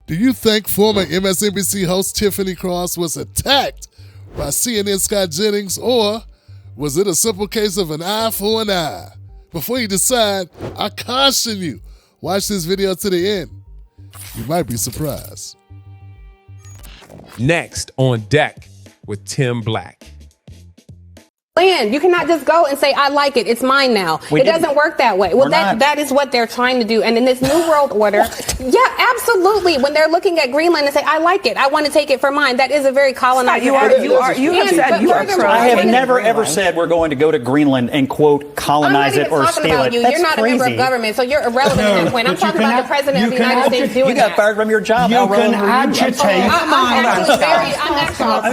Do you think former MSNBC host Tiffany Cross was attacked by CNN Scott Jennings, or was it a simple case of an eye for an eye? Before you decide, I caution you, watch this video to the end. You might be surprised. Next on deck with Tim Black. Land. You cannot just go and say, I like it, it's mine now. It doesn't work that way. Well, that is what they're trying to do. And in this new world order, yeah, absolutely. When they're looking at Greenland and say, I like it, I want to take it for mine, that is a very colonized. You have said you are. I have never ever said we're going to go to Greenland and quote colonize it or steal it. You're not a member of government, so you're irrelevant at that point. I'm talking about the president of the United States doing that. You got fired from your job. You can agitate. Scott,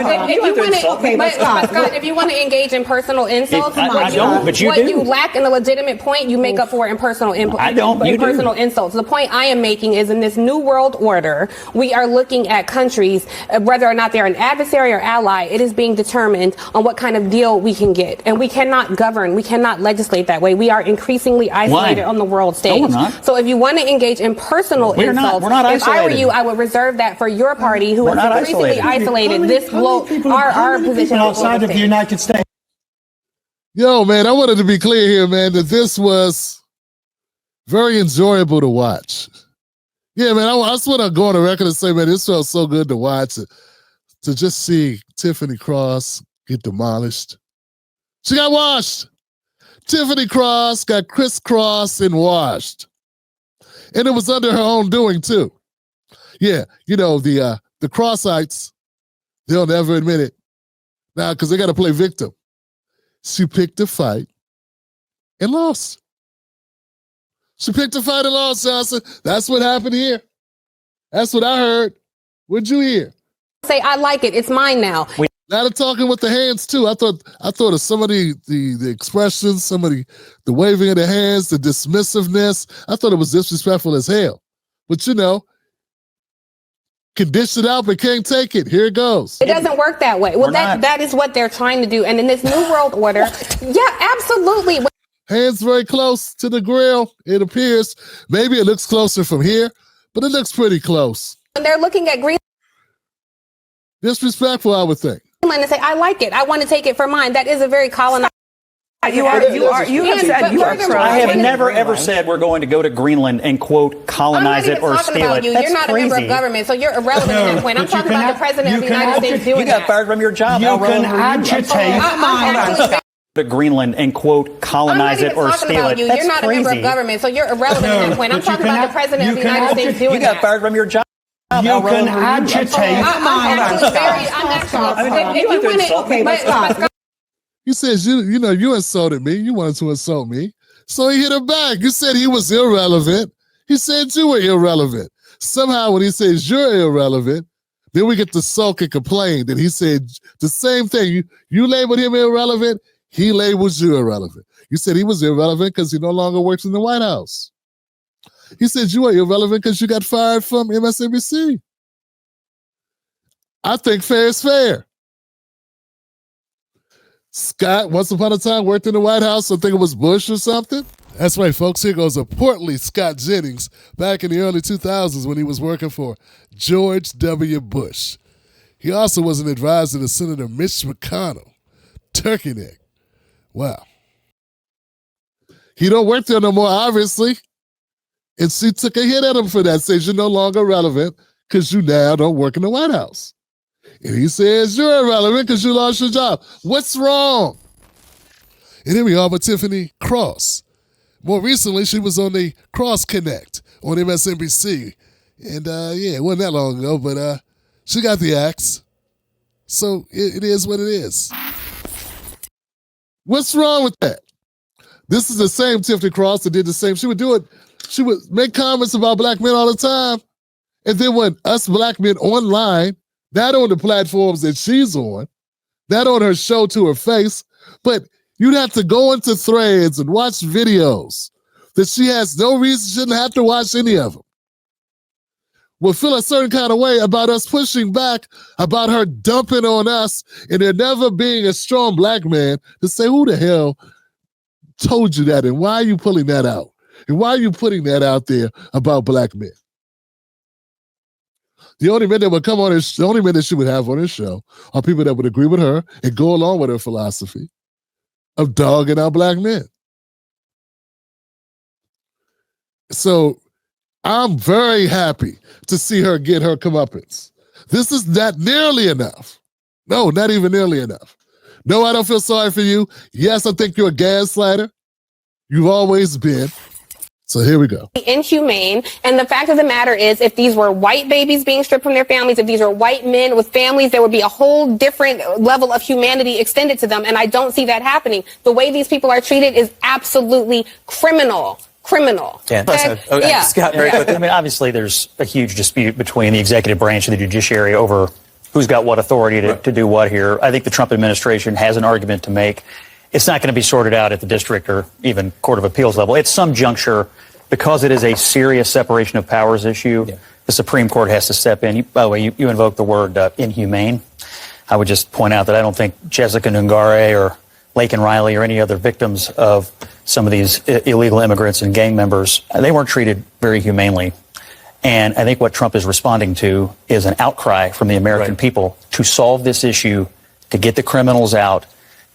if you want to engage in personal insults, I don't, but you what do. you lack in a legitimate point, you make up for it in personal input. I don't. You personal do. insults. The point I am making is in this new world order, we are looking at countries, whether or not they're an adversary or ally, it is being determined on what kind of deal we can get. And we cannot govern, we cannot legislate that way. We are increasingly isolated on the world stage. No, we're not. So if you want to engage in personal insults, we're not if I were isolated. you, I would reserve that for your party, who is increasingly isolated. This our position outside of the United States. Yo, man, I wanted to be clear here, man, that this was very enjoyable to watch. Yeah, man, I just want to go on the record and say, man, this felt so good to watch. To just see Tiffany Cross get demolished. She got washed. Tiffany Cross got crisscrossed and washed. And it was under her own doing, too. Yeah, you know, the Crossites, they'll never admit it. Now, because they got to play victim. She picked a fight and lost. She picked a fight and lost, Johnson. That's what happened here. That's what I heard. What'd you hear? Say, I like it, it's mine now. Now they're talking with the hands too. I thought of some of the expressions, some of the waving of the hands, the dismissiveness. I thought it was disrespectful as hell. But you know, can dish it out but can't take it. Here it goes. It doesn't work that way. Well, that is what they're trying to do. And in this new world order, yeah, absolutely. Hands very close to the grill, it appears. Maybe it looks closer from here, but it looks pretty close. When they're looking at Greenland. Disrespectful, I would think. And say, I like it, I want to take it for mine. That is a very colonized. You have said you are. I have never ever said we're going to go to Greenland and quote colonize it or steal it. You're not a member of government, so you're irrelevant at that point. I'm talking about the president of the United States doing that. You got fired from your job. You can agitate. To Greenland and quote colonize it or steal it. You're not a member of government, so you're irrelevant at that point. I'm talking about the president of the United States doing that. You got fired from your job. You can agitate. He says, you know, you insulted me. You wanted to insult me. So he hit her back. You said he was irrelevant. He said you were irrelevant. Somehow when he says you're irrelevant, then we get to sulk and complain that he said the same thing. You labeled him irrelevant. He labels you irrelevant. You said he was irrelevant because he no longer works in the White House. He said you were irrelevant because you got fired from MSNBC. I think fair is fair. Scott, once upon a time, worked in the White House. I think it was Bush or something. That's right, folks. Here goes a portly Scott Jennings back in the early 2000s when he was working for George W. Bush. He also was an advisor to Senator Mitch McConnell. Turkey neck. Wow. He don't work there no more, obviously. And she took a hit at him for that, says you're no longer relevant because you now don't work in the White House. And he says you're irrelevant because you lost your job. What's wrong? And here we are with Tiffany Cross. More recently, she was on the Cross Connect on MSNBC. And it wasn't that long ago, but she got the axe. So it is what it is. What's wrong with that? This is the same Tiffany Cross that did the same. She would make comments about black men all the time. And then when us black men online, not on the platforms that she's on, not on her show to her face, but you'd have to go into threads and watch videos that she has no reason, shouldn't have to watch any of them. Will feel a certain kind of way about us pushing back, about her dumping on us, and there never being a strong black man to say, who the hell told you that, and why are you pulling that out? And why are you putting that out there about black men? The only men that would come on the only men that she would have on this show are people that would agree with her and go along with her philosophy of dogging out black men. So I'm very happy to see her get her comeuppance. This is not nearly enough. No, not even nearly enough. No, I don't feel sorry for you. Yes, I think you're a gaslighter. You've always been. So here we go. Inhumane. And the fact of the matter is, if these were white babies being stripped from their families, if these were white men with families, there would be a whole different level of humanity extended to them. And I don't see that happening. The way these people are treated is absolutely criminal. Yeah. Okay? Yeah. Scott, very quickly. I mean, obviously, there's a huge dispute between the executive branch and the judiciary over who's got what authority to do what here. I think the Trump administration has an argument to make. It's not going to be sorted out at the district or even court of appeals level. At some juncture, because it is a serious separation of powers issue, the Supreme Court has to step in. By the way, you invoked the word inhumane. I would just point out that I don't think Jessica Nungare or Laken Riley or any other victims of some of these illegal immigrants and gang members, they weren't treated very humanely. And I think what Trump is responding to is an outcry from the American people to solve this issue, to get the criminals out.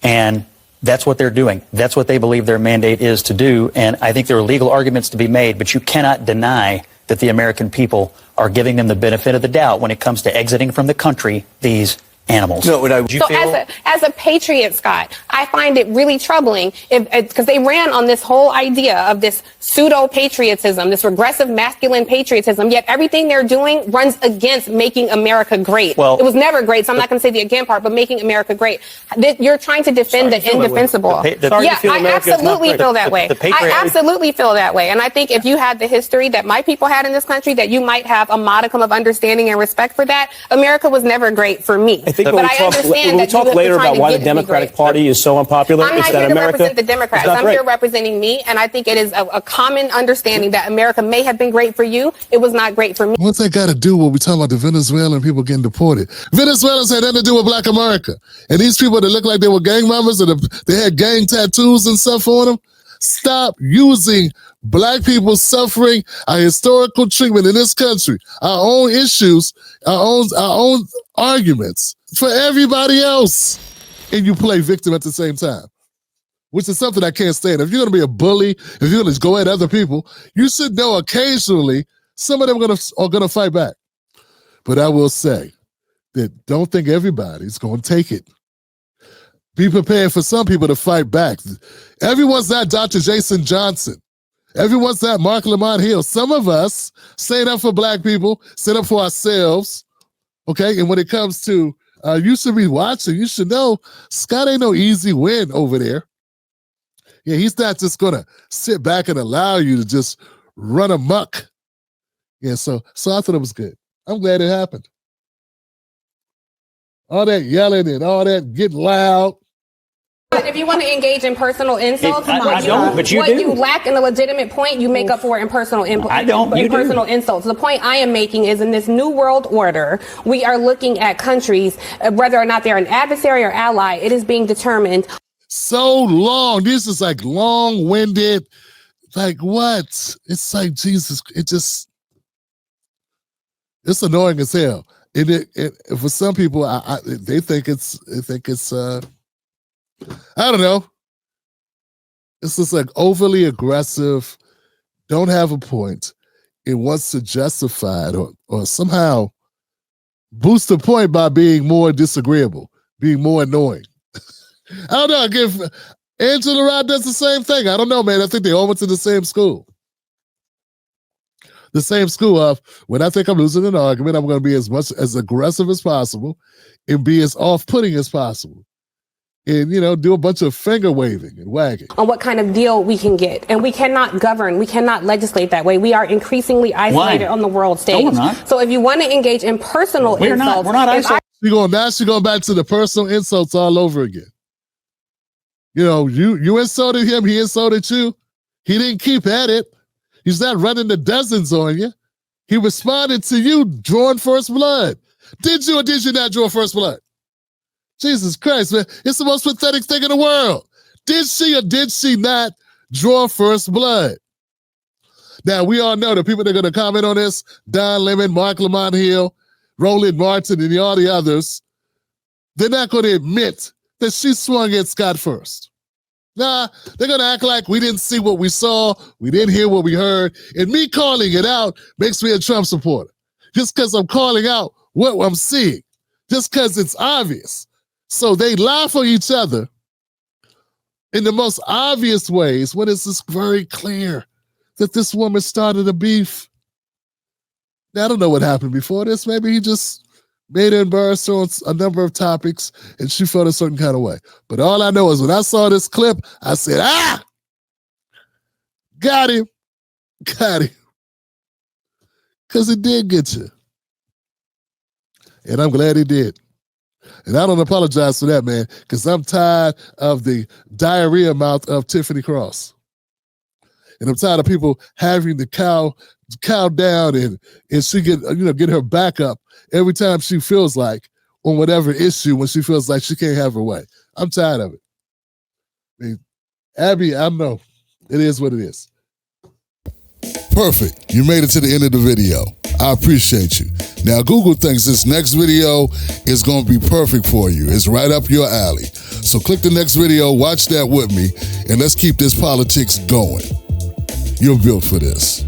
And that's what they're doing. That's what they believe their mandate is to do. And I think there are legal arguments to be made, but you cannot deny that the American people are giving them the benefit of the doubt when it comes to exiting from the country these animals. So as a patriot, Scott, I find it really troubling because they ran on this whole idea of this pseudo-patriotism, this regressive masculine patriotism, yet everything they're doing runs against making America great. Well, it was never great, so I'm not going to say the again part, but making America great. You're trying to defend the indefensible. I absolutely feel that way. I absolutely feel that way. And I think if you had the history that my people had in this country, that you might have a modicum of understanding and respect for that. America was never great for me. But when we talk later about why the Democratic Party is so unpopular, I'm not here to represent the Democrats. I'm here representing me, and I think it is a common understanding that America may have been great for you. It was not great for me. What's that got to do when we talk about the Venezuelan people getting deported? Venezuelans had nothing to do with Black America. And these people that look like they were gang members and they had gang tattoos and stuff on them, stop using Black people suffering our historical treatment in this country, our own issues, our own arguments for everybody else, and you play victim at the same time, which is something I can't stand. If you're going to be a bully, if you're going to go at other people, you should know occasionally some of them are going to fight back. But I will say that don't think everybody's going to take it. Be prepared for some people to fight back. Everyone's not Dr. Jason Johnson. Everyone's not Mark Lamont Hill. Some of us stand up for Black people, stand up for ourselves, okay? And when it comes to, you should be watching, you should know Scott ain't no easy win over there. Yeah, he's not just going to sit back and allow you to just run amok. Yeah, so I thought it was good. I'm glad it happened. All that yelling and all that getting loud. But if you want to engage in personal insults, I don't, but you do. You lack in a legitimate point, you make up for it in personal insults. The point I am making is in this new world order, we are looking at countries, whether or not they're an adversary or ally, it is being determined. So long. This is like long-winded. Like what? It's like, Jesus, it's annoying as hell. And for some people, they think it's I don't know. It's just like overly aggressive, don't have a point. It wants to justify it or somehow boost the point by being more disagreeable, being more annoying. I don't know. If Angela Rod does the same thing. I don't know, man. I think they all went to the same school. The same school of when I think I'm losing an argument, I'm going to be as aggressive as possible and be as off-putting as possible. And, do a bunch of finger waving and wagging. On what kind of deal we can get. And we cannot govern. We cannot legislate that way. We are increasingly isolated on the world stage. No, we're not. So if you want to engage in personal insults. We're not isolated. She's going back to the personal insults all over again. You insulted him. He insulted you. He didn't keep at it. He's not running the dozens on you. He responded to you drawing first blood. Did you or did you not draw first blood? Jesus Christ, man. It's the most pathetic thing in the world. Did she or did she not draw first blood? Now, we all know the people that are going to comment on this, Don Lemon, Mark Lamont Hill, Roland Martin and all the others, they're not going to admit that she swung at Scott first. Nah, they're going to act like we didn't see what we saw, we didn't hear what we heard, and me calling it out makes me a Trump supporter. Just because I'm calling out what I'm seeing, just because it's obvious. So they lie for each other in the most obvious ways when it's just very clear that this woman started a beef. Now, I don't know what happened before this. Maybe he just made her embarrass her on a number of topics and she felt a certain kind of way. But all I know is when I saw this clip, I said, got him. Got him. Because it did get you. And I'm glad he did. And I don't apologize for that, man, because I'm tired of the diarrhea mouth of Tiffany Cross. And I'm tired of people having the cow down and she get her back up every time she feels like on whatever issue when she feels like she can't have her way. I'm tired of it. I mean, Abby, I know. It is what it is. Perfect. You made it to the end of the video. I appreciate you. Now, Google thinks this next video is going to be perfect for you. It's right up your alley. So click the next video, watch that with me, and let's keep this politics going. You're built for this.